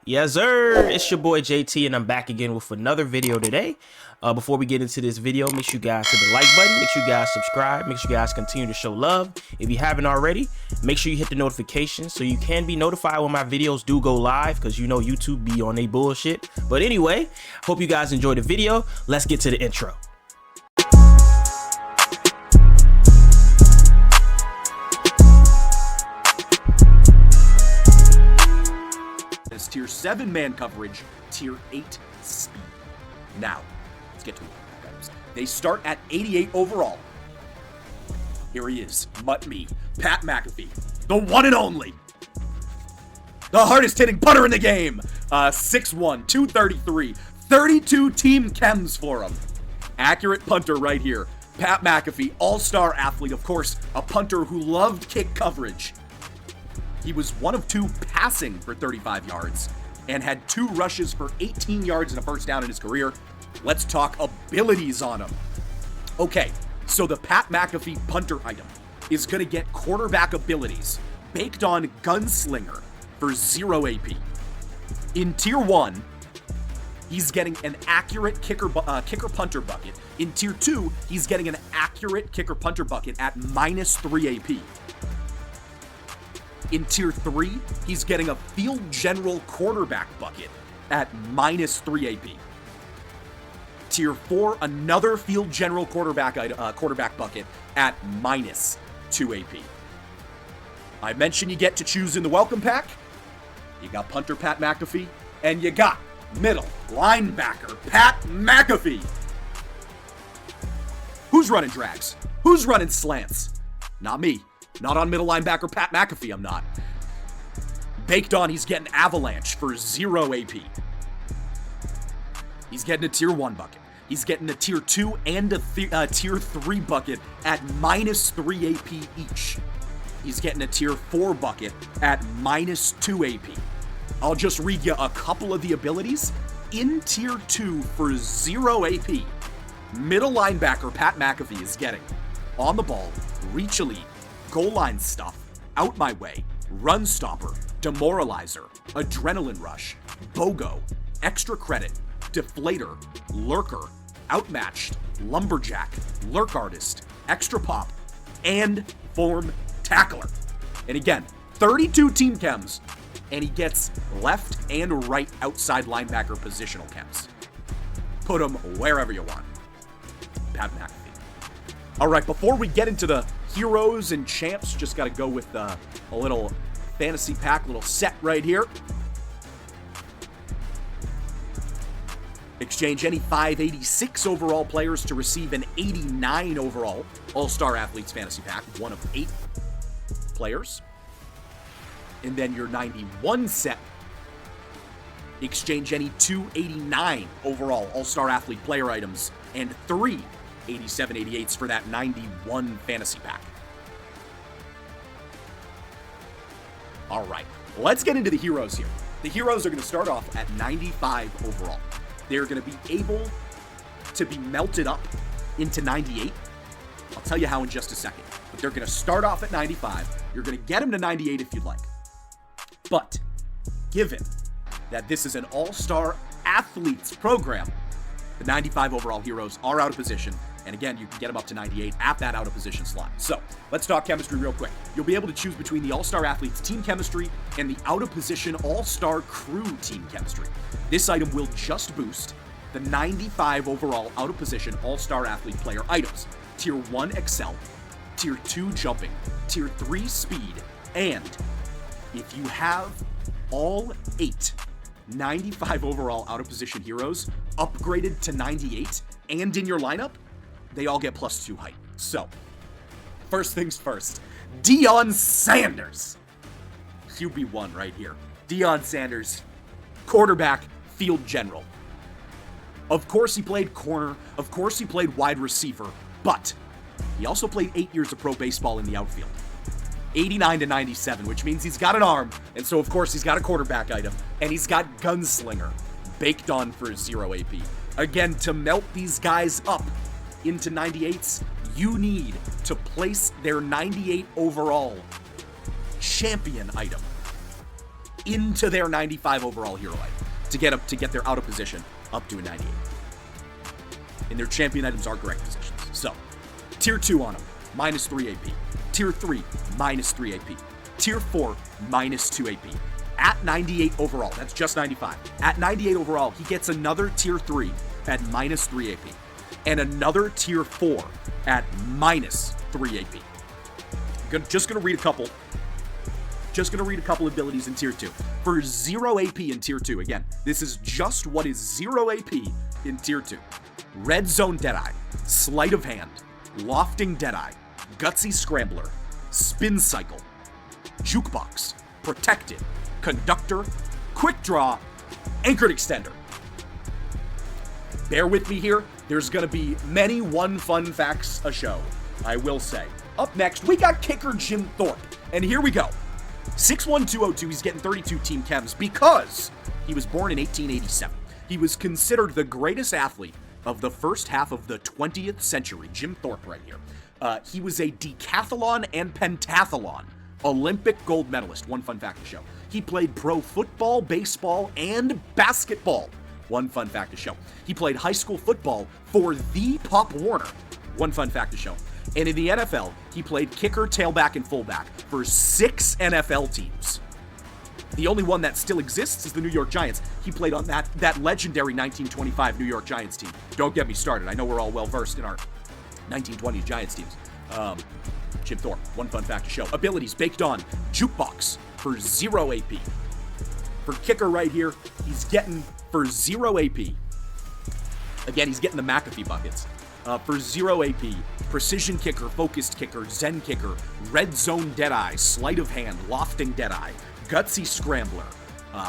Yes, sir. It's your boy JT, and I'm back again with another video today. Before we get into this video, make sure you guys hit the like button. Make sure you guys subscribe. Make sure you guys continue to show love. If you haven't already, make sure you hit the notifications so you can be notified when my videos do go live, because you know YouTube be on they bullshit. But anyway, hope you guys enjoyed the video. Let's get to the intro. Tier 7 man coverage, Tier 8 speed. Now, let's get to it. They start at 88 overall. Here he is, me, Pat McAfee, the one and only. The hardest hitting punter in the game. 6'1", 233, 32 team chems for him. Accurate punter right here. Pat McAfee, all-star athlete, of course, a punter who loved kick coverage. He was one of two passing for 35 yards and had 2 rushes for 18 yards and a first down in his career. Let's talk abilities on him. Okay, so the Pat McAfee punter item is going to get quarterback abilities baked on Gunslinger for 0 AP. In Tier 1, he's getting an accurate kicker-punter bucket. In Tier 2, he's getting an accurate kicker-punter bucket at -3 AP. In Tier 3, he's getting a field general quarterback bucket at -3 AP. Tier 4, another field general quarterback bucket at -2 AP. I mentioned you get to choose in the welcome pack. You got punter Pat McAfee, and you got middle linebacker Pat McAfee. Who's running drags? Who's running slants? Not me. Not on middle linebacker Pat McAfee, I'm not. Baked on, he's getting avalanche for 0 AP. He's getting a Tier 1 bucket. He's getting a Tier 2 and a Tier 3 bucket at -3 AP each. He's getting a Tier 4 bucket at -2 AP. I'll just read you a couple of the abilities. In Tier 2 for 0 AP, middle linebacker Pat McAfee is getting on the ball, reach elite, goal line stuff, out my way, run stopper, demoralizer, adrenaline rush, BOGO, extra credit, deflator, lurker, outmatched, lumberjack, lurk artist, extra pop, and form tackler. And again, 32 team chems, and he gets left and right outside linebacker positional chems. Put him wherever you want. Pat McAfee. All right, before we get into the heroes and champs, just got to go with a little fantasy pack, little set right here. Exchange any 586 overall players to receive an 89 overall All-Star Athletes Fantasy Pack, one of 8 players. And then your 91 set. Exchange any 289 overall All-Star Athlete player items and 3 87/88s for that 91 fantasy pack. All right, let's get into the heroes here. The heroes are going to start off at 95 overall. They're going to be able to be melted up into 98. I'll tell you how in just a second. But they're going to start off at 95. You're going to get them to 98 if you'd like. But given that this is an all-star athletes program, the 95 overall heroes are out of position. And again, you can get them up to 98 at that out-of-position slot. So, let's talk chemistry real quick. You'll be able to choose between the All-Star Athletes team chemistry and the out-of-position All-Star crew team chemistry. This item will just boost the 95 overall out-of-position All-Star Athlete player items. Tier 1 Excel, Tier 2 Jumping, Tier 3 Speed, and if you have all 8 95 overall out-of-position heroes upgraded to 98 and in your lineup, they all get +2 height. So, first things first, Deion Sanders. QB1 right here. Deion Sanders, quarterback, field general. Of course he played corner, of course he played wide receiver, but he also played 8 years of pro baseball in the outfield. 89/97, which means he's got an arm, and so of course he's got a quarterback item, and he's got Gunslinger baked on for 0 AP. Again, to melt these guys up into 98s, you need to place their 98 overall champion item into their 95 overall hero item to get their out of position up to a 98. And their champion items are correct positions. So, tier 2 on him, minus 3 AP. Tier 3, minus 3 AP. Tier 4, minus 2 AP. At 98 overall, that's just 95. At 98 overall, he gets another tier 3 at minus 3 AP. And another tier 4 at minus 3 AP. Just gonna read a couple abilities in tier 2. For 0 AP in tier 2, again, this is just what is 0 AP in tier 2. Red Zone Deadeye, Sleight of Hand, Lofting Deadeye, Gutsy Scrambler, Spin Cycle, Jukebox, Protected, Conductor, Quick Draw, Anchored Extender. Bear with me here, there's gonna be many one fun facts a show, I will say. Up next, we got kicker Jim Thorpe, and here we go. 6'1", 202, he's getting 32 team chems because he was born in 1887. He was considered the greatest athlete of the first half of the 20th century. Jim Thorpe right here. He was a decathlon and pentathlon Olympic gold medalist. One fun fact to show. He played pro football, baseball, and basketball. One fun fact to show. He played high school football for the Pop Warner. One fun fact to show. And in the NFL, he played kicker, tailback, and fullback for 6 NFL teams. The only one that still exists is the New York Giants. He played on that legendary 1925 New York Giants team. Don't get me started. I know we're all well-versed in our 1920s Giants teams. Jim Thorpe, one fun fact to show. Abilities baked on Jukebox for 0 AP. For kicker right here, he's getting for 0 AP. Again, he's getting the McAfee buckets. For 0 AP, Precision Kicker, Focused Kicker, Zen Kicker, Red Zone Deadeye, Sleight of Hand, Lofting Deadeye, Gutsy Scrambler,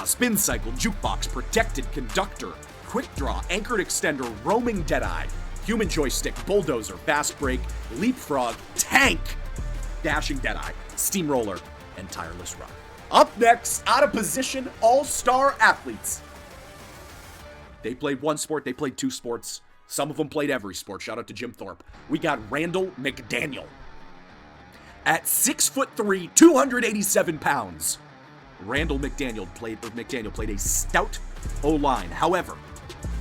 Spin Cycle, Jukebox, Protected, Conductor, Quick Draw, Anchored Extender, Roaming Deadeye, Human Joystick, Bulldozer, Fast Break, Leapfrog, Tank, Dashing Deadeye, Steamroller, and Tireless Run. Up next, out of position, all-star athletes. They played one sport, they played 2 sports. Some of them played every sport. Shout out to Jim Thorpe. We got Randall McDaniel. At 6'3", 287 pounds, Randall McDaniel played a stout O-line. However,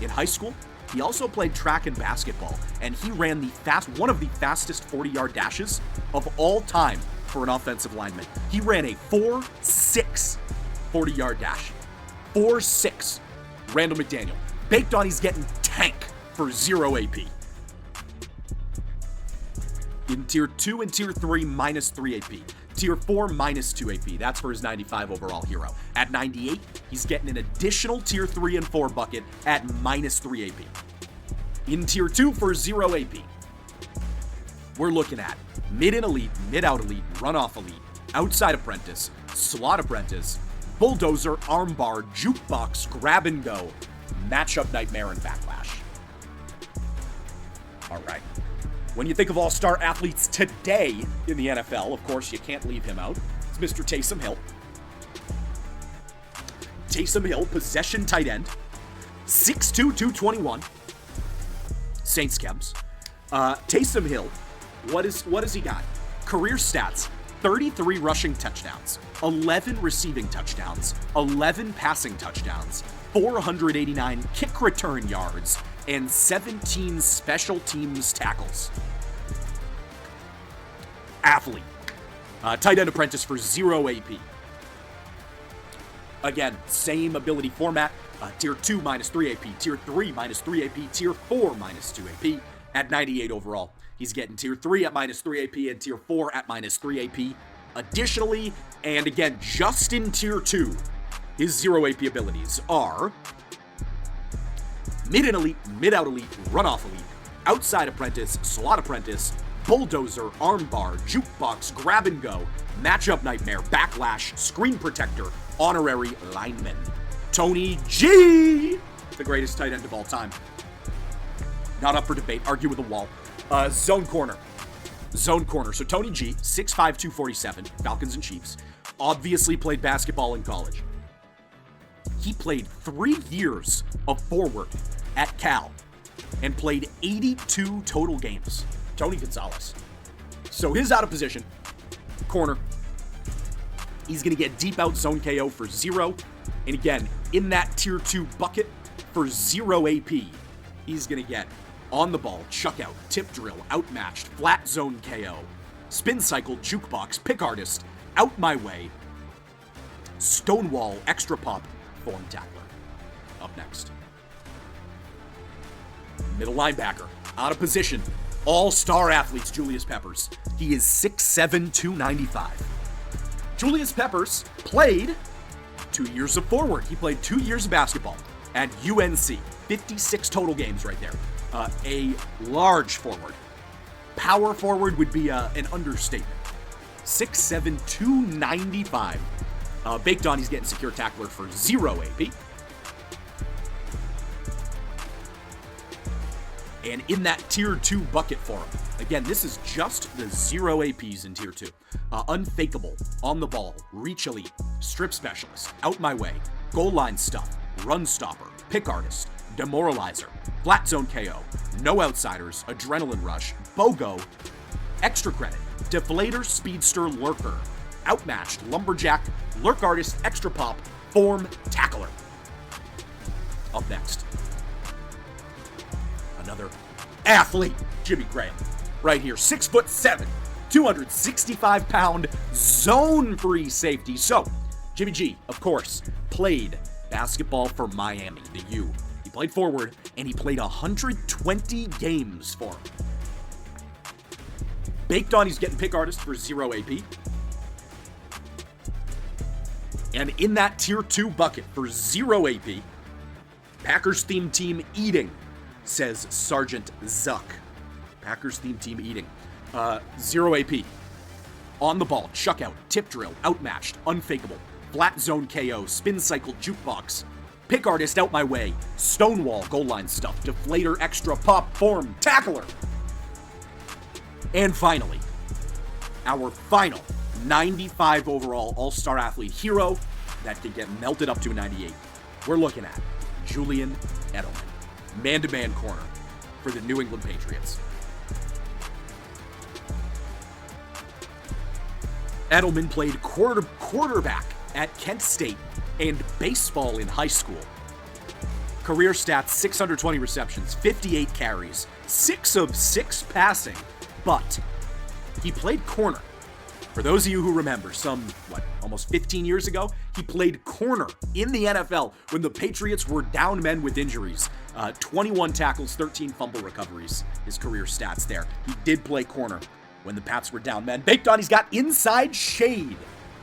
in high school, he also played track and basketball, and he ran one of the fastest 40-yard dashes of all time for an offensive lineman. He ran a 4.6 40-yard dash. 4.6. Randall McDaniel. Baked on, he's getting Tank for 0 AP. In Tier 2 and Tier 3, minus 3 AP. Tier 4, minus 2 AP. That's for his 95 overall hero. At 98, he's getting an additional Tier 3 and 4 bucket at minus 3 AP. In Tier 2 for 0 AP, we're looking at mid and elite, mid out elite, run off elite, outside apprentice, slot apprentice, bulldozer, armbar, jukebox, grab and go, matchup nightmare, and backlash. All right. When you think of all-star athletes today in the NFL, of course, you can't leave him out. It's Mr. Taysom Hill. Taysom Hill, possession tight end. 6'2", 221. Saints chems. Taysom Hill, what has he got? Career stats, 33 rushing touchdowns, 11 receiving touchdowns, 11 passing touchdowns, 489 kick return yards, and 17 special teams tackles. Athlete. Tight end apprentice for 0 AP. Again, same ability format. Tier 2, minus 3 AP. Tier 3, minus 3 AP. Tier 4, minus 2 AP. At 98 overall. He's getting Tier 3 at minus 3 AP and Tier 4 at minus 3 AP. Additionally, and again, just in Tier 2, his 0 AP abilities are mid and elite, mid out elite, run off elite, outside apprentice, slot apprentice, bulldozer, armbar, jukebox, grab and go, matchup nightmare, backlash, screen protector, honorary lineman. Tony G, the greatest tight end of all time. Not up for debate, argue with the wall. Zone corner. Zone corner. So Tony G, 6'5", 247, Falcons and Chiefs, obviously played basketball in college. He played 3 years of forward at Cal and played 82 total games. Tony Gonzalez. So his out of position, corner. He's going to get deep out zone KO for 0. And again, in that tier 2 bucket for 0 AP, he's going to get on the ball, chuck out, tip drill, outmatched, flat zone KO, spin cycle, jukebox, pick artist, out my way, stonewall, extra pop, form tackler. Up next. Middle linebacker, out of position. All-star athletes, Julius Peppers. He is 6'7", 295. Julius Peppers played 2 years of forward. He played 2 years of basketball at UNC. 56 total games right there. A large forward. Power forward would be an understatement. 6'7", 295. Baked on, he's getting secure tackler for 0 AP. And in that tier 2 bucket for him. Again, this is just the 0 APs in tier 2. Unfakeable, on the ball, reach elite, strip specialist, out my way, goal line stuff, run stopper, pick artist, demoralizer, flat zone KO, no outsiders, adrenaline rush, BOGO, extra credit, deflator, speedster, lurker, outmatched, lumberjack, lurk artist, extra pop, form, tackler. Up next. Another athlete, Jimmy Graham, right here, 6'7", 265-pound zone-free safety. So, Jimmy G, of course, played basketball for Miami, the U. He played forward, and he played 120 games for him. Baked on, he's getting pick artist for 0 AP. And in that tier 2 bucket for 0 AP, Packers theme team eating, says Sergeant Zuck. Packers theme team eating. 0 AP. On the ball, chuck out, tip drill, outmatched, unfakeable, flat zone KO, spin cycle, jukebox, pick artist, out my way, stonewall, goal line stuff, deflator, extra pop, form, tackler. And finally, our final 95 overall all-star athlete hero that can get melted up to a 98. We're looking at Julian Edelman. Man-to-man corner for the New England Patriots. Edelman played quarterback at Kent State and baseball in high school. Career stats, 620 receptions, 58 carries, 6 of 6 passing, but he played corner. For those of you who remember, almost 15 years ago, he played corner in the NFL when the Patriots were down men with injuries. 21 tackles, 13 fumble recoveries, his career stats there. He did play corner when the Pats were down men. Baked on, he's got inside shade.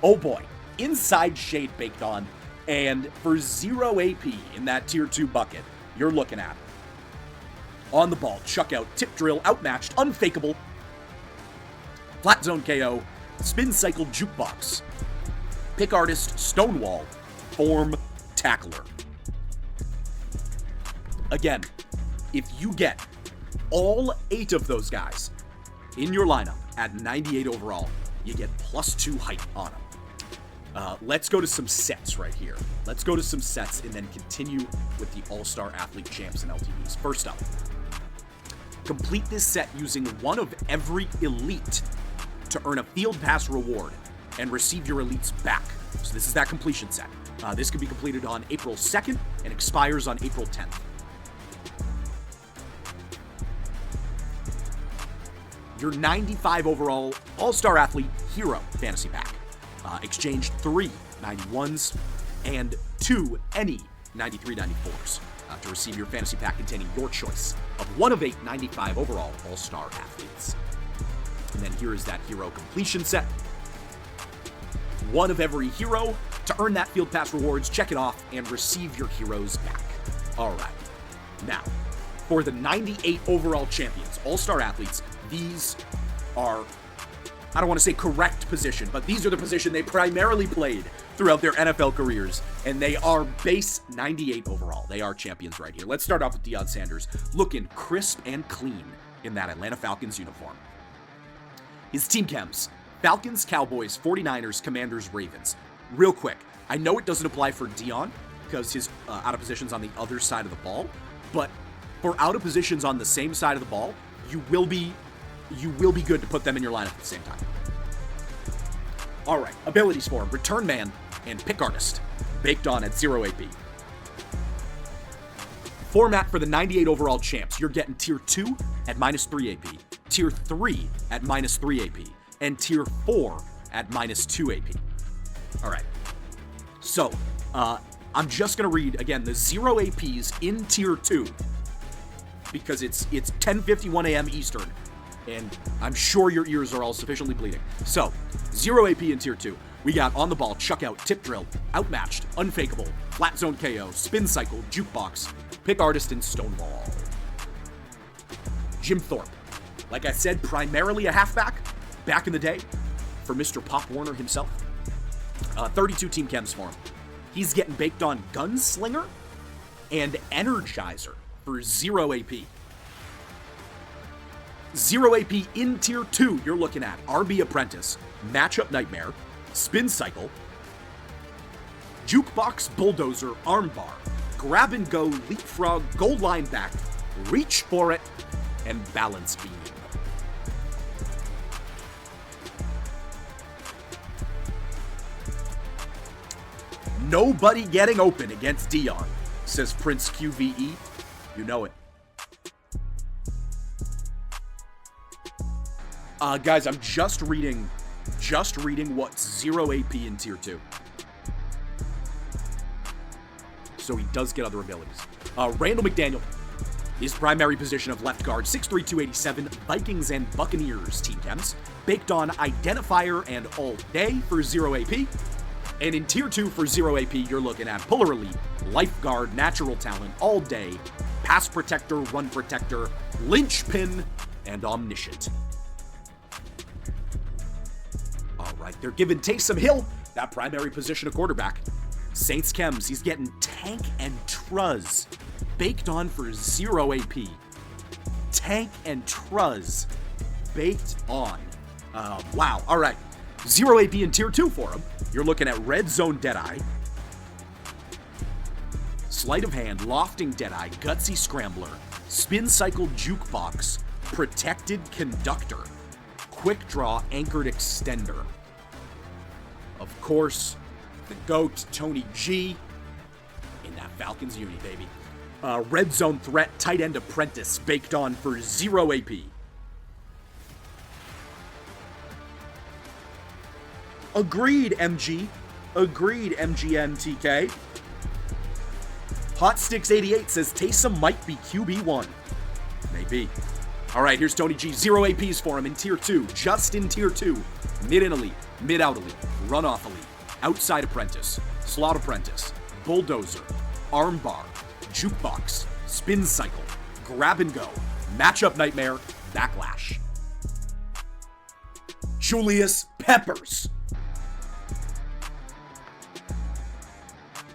Oh boy, inside shade baked on. And for 0 AP in that tier 2 bucket, you're looking at on the ball, chuck out, tip drill, outmatched, unfakeable, flat zone KO, spin cycle, jukebox, pick artist, stonewall, form, tackler. Again, if you get all 8 of those guys in your lineup at 98 overall, you get +2 height on them. Let's go to some sets right here. Let's go to some sets and then continue with the All-Star Athlete Champs and LTVs. First up, complete this set using one of every elite to earn a field pass reward and receive your elites back. So this is that completion set. This can be completed on April 2nd and expires on April 10th. Your 95 overall All-Star Athlete Hero Fantasy Pack. Exchange 3 91s and 2 any 93-94s to receive your fantasy pack containing your choice of one of 8 95 overall All-Star Athletes. And then here is that hero completion set. One of every hero to earn that field pass rewards, check it off, and receive your heroes back. All right. Now, for the 98 overall champions, All-Star Athletes, these are, I don't want to say correct position, but these are the position they primarily played throughout their NFL careers, and they are base 98 overall. They are champions right here. Let's start off with Deion Sanders, looking crisp and clean in that Atlanta Falcons uniform. His team chems: Falcons, Cowboys, 49ers, Commanders, Ravens. Real quick, I know it doesn't apply for Deion because his out of position's on the other side of the ball, but for out of positions on the same side of the ball, you will be good to put them in your lineup at the same time. All right, abilities for him, Return Man and Pick Artist, baked on at 0 AP. Format for the 98 overall champs, you're getting Tier 2 at -3 AP, Tier 3 at -3 AP, and Tier 4 at -2 AP. All right, so I'm just going to read, again, the 0 APs in Tier 2, because it's 10:51 a.m. Eastern, and I'm sure your ears are all sufficiently bleeding. So, 0 AP in Tier 2. We got On the Ball, Chuck Out, Tip Drill, Outmatched, Unfakeable, Flat Zone KO, Spin Cycle, Jukebox, Pick Artist, and Stonewall. Jim Thorpe. Like I said, primarily a halfback back in the day for Mr. Pop Warner himself. 32 team chems for him. He's getting baked on Gunslinger and Energizer for 0 AP. 0 AP in Tier 2, you're looking at RB Apprentice, Matchup Nightmare, Spin Cycle, Jukebox Bulldozer Armbar, Grab and Go Leapfrog Gold Line Back, Reach for It, and Balance Beam. Nobody getting open against Dion, says Prince QVE. You know it. Guys, I'm just reading what's 0 AP in Tier 2. So he does get other abilities. Randall McDaniel, his primary position of left guard, 6'3", 287, Vikings and Buccaneers team chems, baked on Identifier and All Day for 0 AP. And in Tier 2 for 0 AP, you're looking at Puller Elite, Lifeguard, Natural Talent, All Day, Pass Protector, Run Protector, Linchpin, and Omniscient. Alright, they're giving Taysom Hill that primary position of quarterback. Saints chems, he's getting Tank and Truz, baked on for 0 AP. Tank and Truz, baked on. Wow, alright. 0 AP in Tier 2 for him. You're looking at Red Zone Deadeye, Sleight of Hand, Lofting Deadeye, Gutsy Scrambler, Spin Cycle Jukebox, Protected Conductor, Quick Draw Anchored Extender. Of course, the GOAT, Tony G, in that Falcons uni, baby. Red Zone Threat, Tight End Apprentice, baked on for 0 AP. Agreed, MG. Agreed, MGNTK. Hot Sticks 88 says Taysom might be QB1. Maybe. All right, here's Tony G. 0 APs for him in Tier 2. Just in Tier 2. Mid-in Elite, Mid-out Elite, Run-off Elite, Outside Apprentice, Slot Apprentice, Bulldozer, Armbar, Jukebox, Spin Cycle, Grab and Go, Matchup Nightmare, Backlash. Julius Peppers.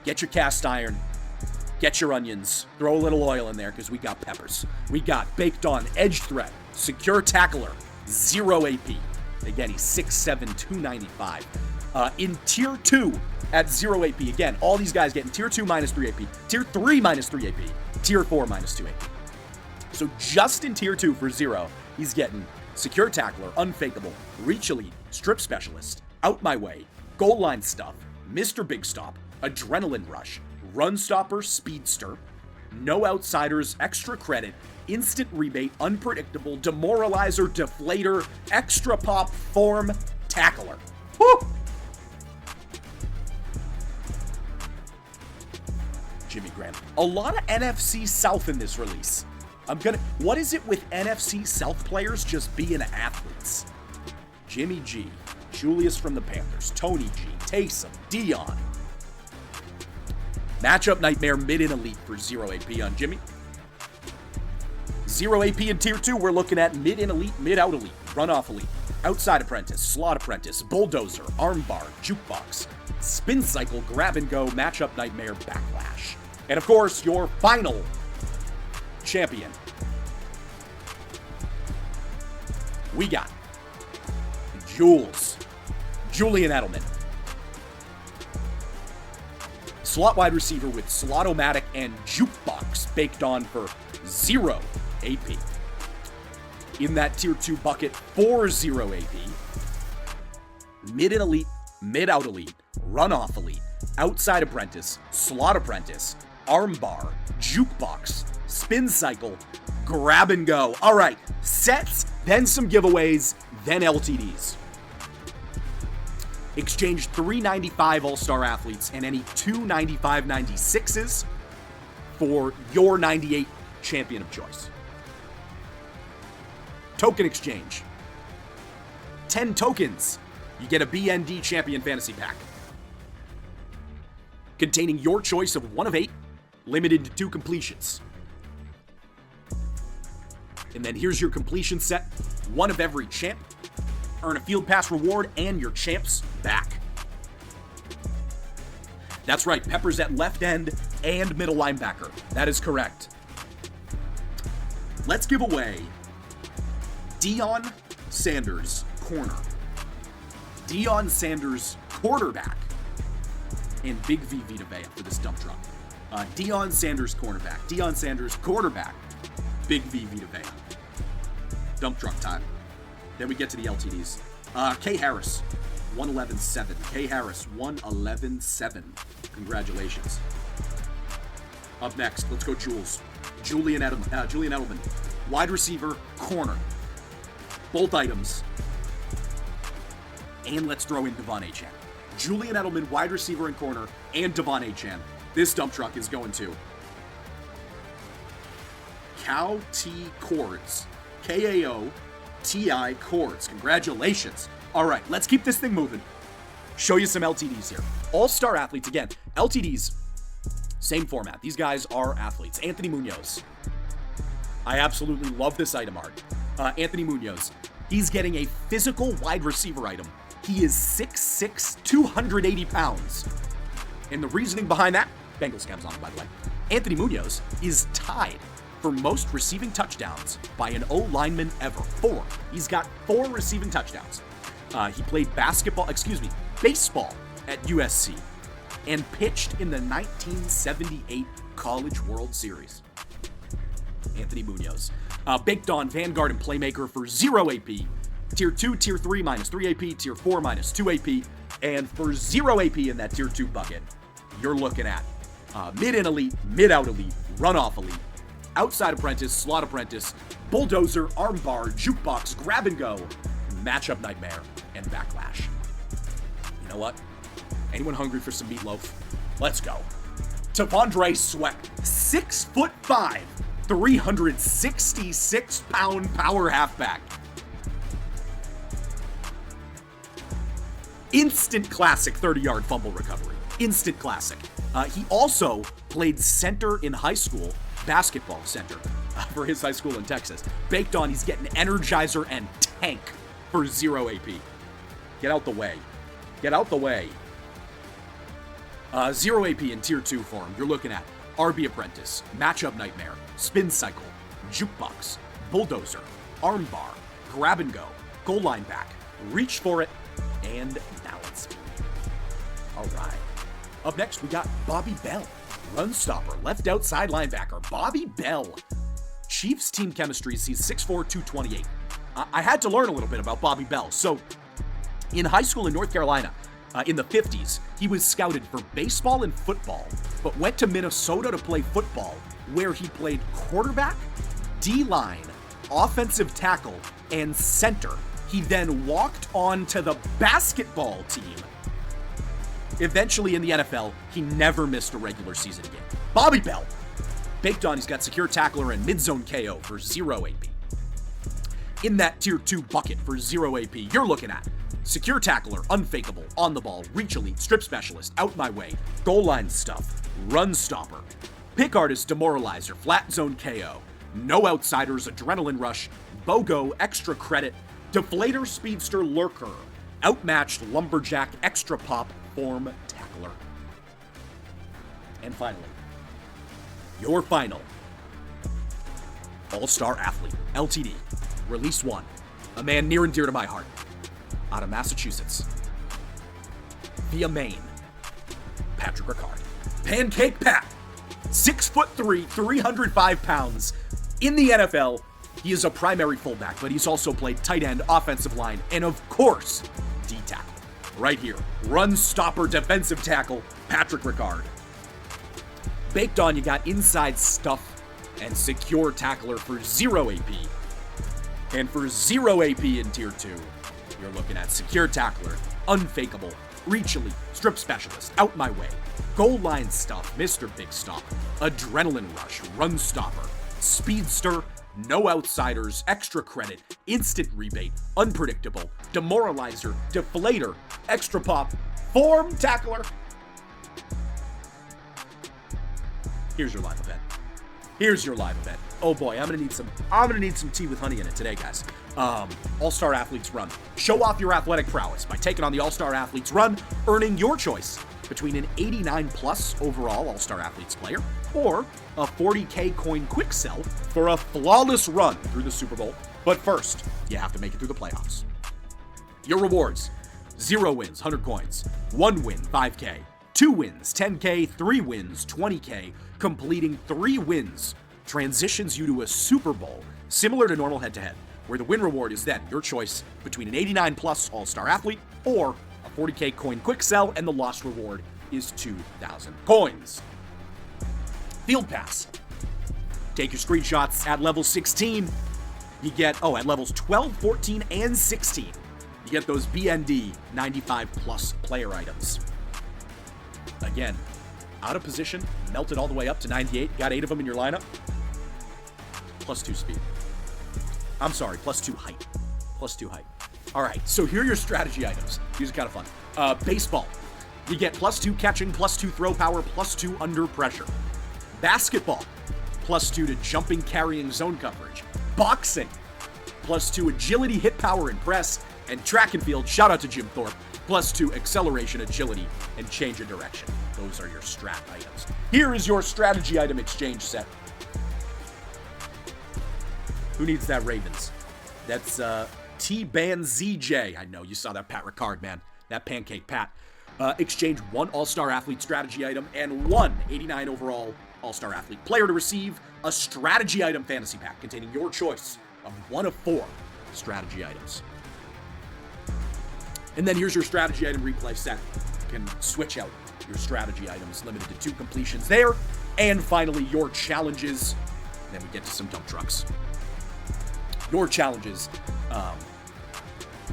Get your cast iron, get your onions, throw a little oil in there because we got peppers. We got baked on Edge Threat, Secure Tackler, 0 AP. Again, he's 6'7", 295. In Tier 2 at 0 AP, again, all these guys getting Tier 2 -3 AP, Tier 3 -3 AP, Tier 4 -2 AP. So just in Tier 2 for 0, he's getting Secure Tackler, Unfakeable, Reach Elite, Strip Specialist, Out My Way, Goal Line Stuff, Mr. Big Stop, Adrenaline Rush, Run Stopper, Speedster, No Outsiders, Extra Credit, Instant Rebate, Unpredictable, Demoralizer, Deflator, Extra Pop, Form, Tackler. Woo! Jimmy Graham. A lot of NFC South in this release. What is it with NFC South players just being athletes? Jimmy G, Julius from the Panthers, Tony G, Taysom, Dion. Matchup Nightmare, Mid-in Elite for 0 AP on Jimmy. 0 AP in Tier 2, we're looking at Mid-in Elite, Mid-out Elite, Run-off Elite, Outside Apprentice, Slot Apprentice, Bulldozer, Armbar, Jukebox, Spin Cycle, Grab and Go, Matchup Nightmare, Backlash. And of course, your final champion. We got Julian Edelman. Slot wide receiver with Slot-O-Matic and Jukebox baked on for 0 AP. In that Tier 2 bucket for 0 AP, Mid-in Elite, mid-out elite, run-off elite, outside apprentice, slot apprentice, armbar, jukebox, spin cycle, grab and go. All right, sets, then some giveaways, then LTDs. Exchange 395 All-Star athletes and any 295 96s for your 98 champion of choice. Token exchange. 10 tokens. You get a BND Champion Fantasy Pack containing your choice of 1 of 8, limited to 2 completions. And then here's your completion set. 1 of every champ. Earn a field pass reward and your champs back. That's right, Pepper's at left end and middle linebacker. That is correct. Let's give away Deion Sanders corner, Deion Sanders quarterback, and Big V Vita Vea for this dump truck. Deion Sanders cornerback, Deion Sanders quarterback, Big V Vita Vea. Dump truck time. Then we get to the LTDs. K Harris, 111.7. K Harris, 111.7. Congratulations. Up next, let's go Jules. Julian Edelman, wide receiver, corner. Both items. And let's throw in Devon Achane. Julian Edelman, wide receiver and corner, and Devon Achane. This dump truck is going to Kao T Cords. KAOTI Cords. Congratulations. All right, let's keep this thing moving. Show you some LTDs here. All-star athletes, again, LTDs, same format. These guys are athletes. Anthony Munoz. I absolutely love this item art. Anthony Munoz. He's getting a physical wide receiver item. He is 6'6", 280 pounds. And the reasoning behind that, Bengals scams on him, by the way. Anthony Munoz is tied for most receiving touchdowns by an O-lineman ever. 4. He's got 4 receiving touchdowns. He played baseball at USC and pitched in the 1978 College World Series. Anthony Munoz. Baked on Vanguard and Playmaker for 0 AP. Tier 2, Tier 3, minus 3 AP. Tier 4, minus 2 AP. And for 0 AP in that Tier 2 bucket, you're looking at mid-in elite, mid-out elite, run-off elite, outside apprentice, slot apprentice, bulldozer, armbar, jukebox, grab and go, matchup nightmare, and backlash. You know what? Anyone hungry for some meatloaf? Let's go. T'Vondre Sweat, 6'5", 366-pound power halfback. Instant classic 30-yard fumble recovery. Instant classic. He also played center in high school, basketball center, for his high school in Texas. Baked on, he's getting Energizer and Tank for 0 AP. Get out the way. Get out the way. 0 AP in Tier 2 form. You're looking at RB Apprentice, Matchup Nightmare, Spin Cycle, Jukebox, Bulldozer, Armbar, Grab and Go, Goal Line Back, Reach for It, and Balance. All right. Up next, we got Bobby Bell, Run Stopper, left outside linebacker. Bobby Bell. Chiefs team chemistry sees 6'4", 228. I had to learn a little bit about Bobby Bell. So, in high school in North Carolina, in the 50s, he was scouted for baseball and football, but went to Minnesota to play football, where he played quarterback, D-line, offensive tackle, and center. He then walked on to the basketball team. Eventually in the NFL, he never missed a regular season game. Bobby Bell. Baked on, he's got secure tackler and mid-zone KO for 0 AP. In that Tier 2 bucket for 0 AP, you're looking at secure tackler, unfakeable, on the ball, reach elite, strip specialist, out my way, goal line stuff, run stopper, pick artist, demoralizer, flat zone KO, no outsiders, adrenaline rush, BOGO, extra credit, deflator, speedster, lurker, outmatched, lumberjack, extra pop, form tackler. And finally, your final All-Star Athlete, LTD, Release 1, a man near and dear to my heart, out of Massachusetts, via Maine, Patrick Ricard. Pancake Pat, 6'3", 305 pounds. In the NFL, he is a primary fullback, but he's also played tight end, offensive line, and of course, D-tackle. right here. Run stopper, defensive tackle, Patrick Ricard. Baked on, you got inside stuff and secure tackler for 0 AP. And for 0 AP in tier 2, you're looking at secure tackler, unfakeable, reach elite, strip specialist, out my way, goal line stuff, Mr. Big Stop, adrenaline rush, run stopper, speedster, no outsiders, extra credit, instant rebate, unpredictable, demoralizer, deflator, extra pop, form tackler. Here's your live event. Here's your live event. Oh boy, I'm gonna need some tea with honey in it today, guys. All-Star Athletes Run. Show off your athletic prowess by taking on the All-Star Athletes Run, earning your choice between an 89 plus overall All-Star Athletes player or a 40K coin quick sell for a flawless run through the Super Bowl. But first, you have to make it through the playoffs. Your rewards: 0 wins, 100 coins, 1 win, 5K, 2 wins, 10K, 3 wins, 20K. Completing 3 wins transitions you to a Super Bowl similar to normal head-to-head, where the win reward is then your choice between an 89 plus All-Star athlete or a 40K coin quick sell, and the lost reward is 2,000 coins. Field Pass. Take your screenshots at level 16. You get, at levels 12, 14, and 16, you get those BND 95 plus player items. Again, out of position, melted all the way up to 98, got 8 of them in your lineup. Plus 2 speed. I'm sorry, plus 2 height. Plus 2 height. All right, so here are your strategy items. These are kind of fun. Baseball. You get plus 2 catching, plus 2 throw power, plus 2 under pressure. Basketball. Plus 2 to jumping, carrying, zone coverage. Boxing. Plus 2 agility, hit power, and press. And track and field, shout out to Jim Thorpe. Plus 2 acceleration, agility, and change of direction. Those are your strat items. Here is your strategy item exchange set. Who needs that Ravens? That's T-Ban-ZJ. I know, you saw that Pat Ricard, man. That pancake Pat. Exchange 1 All-Star Athlete strategy item and 1 89 overall All-Star Athlete player to receive a strategy item fantasy pack containing your choice of 1 of 4 strategy items. And then here's your strategy item replay set. You can switch out your strategy items, limited to 2 completions there. And finally, your challenges. And then we get to some dump trucks. Your challenges,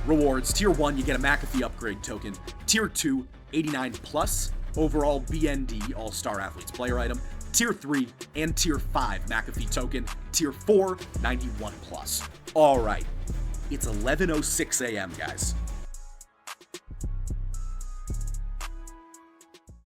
rewards. Tier 1, you get a McAfee upgrade token. Tier 2, 89 plus overall BND All-Star Athletes player item. Tier 3 and Tier 5 McAfee token. Tier 4, 91 plus. All right, it's 11:06 a.m., guys.